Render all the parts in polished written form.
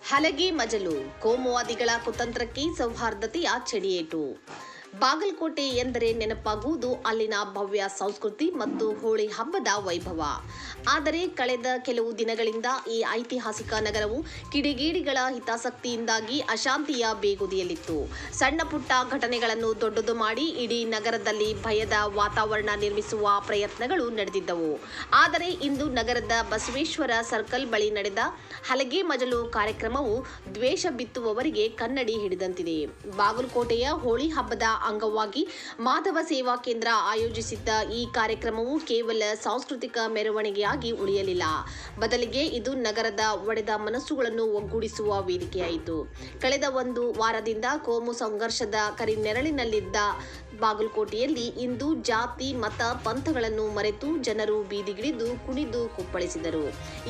ಹಲಗೆ ಮಜಲು ಕೋಮುವಾದಿಗಳ ಕುತಂತ್ರಕ್ಕೆ ಸೌಹಾರ್ದತೆಯ ಚಡಿಯೇಟು. ಬಾಗಲಕೋಟೆ ಎಂದರೆ ನೆನಪಾಗುವುದು ಅಲ್ಲಿನ ಭವ್ಯ ಸಂಸ್ಕೃತಿ ಮತ್ತು ಹೋಳಿ ಹಬ್ಬದ ವೈಭವ. ಆದರೆ ಕಳೆದ ಕೆಲವು ದಿನಗಳಿಂದ ಈ ಐತಿಹಾಸಿಕ ನಗರವು ಕಿಡಿಗೇಡಿಗಳ ಹಿತಾಸಕ್ತಿಯಿಂದಾಗಿ ಅಶಾಂತಿಯ ಬೇಗುದಿಯಲ್ಲಿತ್ತು. ಸಣ್ಣ ಪುಟ್ಟ ಘಟನೆಗಳನ್ನು ದೊಡ್ಡದು ಮಾಡಿ ಇಡೀ ನಗರದಲ್ಲಿ ಭಯದ ವಾತಾವರಣ ನಿರ್ಮಿಸುವ ಪ್ರಯತ್ನಗಳು ನಡೆದಿದ್ದವು. ಆದರೆ ಇಂದು ನಗರದ ಬಸವೇಶ್ವರ ಸರ್ಕಲ್ ಬಳಿ ನಡೆದ ಹಲಗೆ ಮಜಲು ಕಾರ್ಯಕ್ರಮವು ದ್ವೇಷ ಬಿತ್ತುವವರಿಗೆ ಕನ್ನಡಿ ಹಿಡಿದಂತಿದೆ. ಬಾಗಲಕೋಟೆಯ ಹೋಳಿ ಹಬ್ಬದ ಅಂಗವಾಗಿ ಮಾಧವ ಸೇವಾ ಕೇಂದ್ರ ಆಯೋಜಿಸಿದ್ದ ಈ ಕಾರ್ಯಕ್ರಮವು ಕೇವಲ ಸಾಂಸ್ಕೃತಿಕ ಮೆರವಣಿಗೆಯಾಗಿ ಉಳಿಯಲಿಲ್ಲ. ಬದಲಿಗೆ ಇದು ನಗರದ ಒಡೆದ ಮನಸ್ಸುಗಳನ್ನು ಒಗ್ಗೂಡಿಸುವ ವೇದಿಕೆಯಾಯಿತು. ಕಳೆದ ಒಂದು ವಾರದಿಂದ ಕೋಮು ಸಂಘರ್ಷದ ಕರಿನೆರಳಿನಲ್ಲಿದ್ದ ಬಾಗಲಕೋಟೆಯಲ್ಲಿ ಇಂದು ಜಾತಿ ಮತ ಪಂಥಗಳನ್ನು ಮರೆತು ಜನರು ಬೀದಿಗಿಳಿದು ಕುಣಿದು ಕುಪ್ಪಳಿಸಿದರು.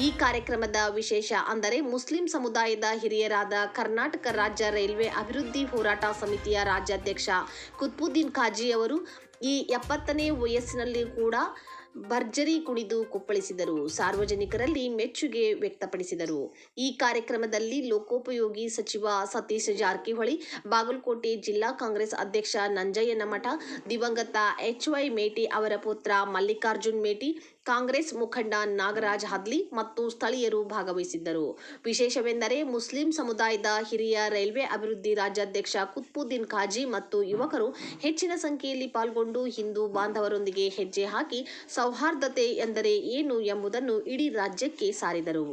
ಈ ಕಾರ್ಯಕ್ರಮದ ವಿಶೇಷ ಅಂದರೆ ಮುಸ್ಲಿಂ ಸಮುದಾಯದ ಹಿರಿಯರಾದ ಕರ್ನಾಟಕ ರಾಜ್ಯ ರೈಲ್ವೆ ಅಭಿವೃದ್ಧಿ ಹೋರಾಟ ಸಮಿತಿಯ ರಾಜ್ಯಾಧ್ಯಕ್ಷ ಕುತ್ಬುದ್ದೀನ್ ಖಾಜಿ ಅವರು ಈ 70ನೇ ವಯಸ್ಸಿನಲ್ಲಿ ಕೂಡ ಭರ್ಜರಿ ಕುಣಿದು ಕುಪ್ಪಳಿಸಿದರು. ಸಾರ್ವಜನಿಕರಲ್ಲಿ ಮೆಚ್ಚುಗೆ ವ್ಯಕ್ತಪಡಿಸಿದರು. ಈ ಕಾರ್ಯಕ್ರಮದಲ್ಲಿ ಲೋಕೋಪಯೋಗಿ ಸಚಿವ ಸತೀಶ್ ಜಾರಕಿಹೊಳಿ, ಬಾಗಲಕೋಟೆ ಜಿಲ್ಲಾ ಕಾಂಗ್ರೆಸ್ ಅಧ್ಯಕ್ಷ ನಂಜಯ್ಯನಮಠ, ದಿವಂಗತ ಎಚ್.ವೈ. ಮೇಟಿ ಅವರ ಪುತ್ರ ಮಲ್ಲಿಕಾರ್ಜುನ್ ಮೇಟಿ, ಕಾಂಗ್ರೆಸ್ ಮುಖಂಡ ನಾಗರಾಜ್ ಹದ್ಲಿ ಮತ್ತು ಸ್ಥಳೀಯರು ಭಾಗವಹಿಸಿದ್ದರು. ವಿಶೇಷವೆಂದರೆ ಮುಸ್ಲಿಂ ಸಮುದಾಯದ ಹಿರಿಯ ರೈಲ್ವೆ ಅಭಿವೃದ್ಧಿ ರಾಜ್ಯಾಧ್ಯಕ್ಷ ಕುತ್ಬುದ್ದೀನ್ ಖಾಜಿ ಮತ್ತು ಯುವಕರು ಹೆಚ್ಚಿನ ಸಂಖ್ಯೆಯಲ್ಲಿ ಪಾಲ್ಗೊಂಡು ಹಿಂದೂ ಬಾಂಧವರೊಂದಿಗೆ ಹೆಜ್ಜೆ ಹಾಕಿ ಸೌಹಾರ್ದತೆ ಎಂದರೆ ಏನು ಎಂಬುದನ್ನು ಇಡೀ ರಾಜ್ಯಕ್ಕೆ ಸಾರಿದರು.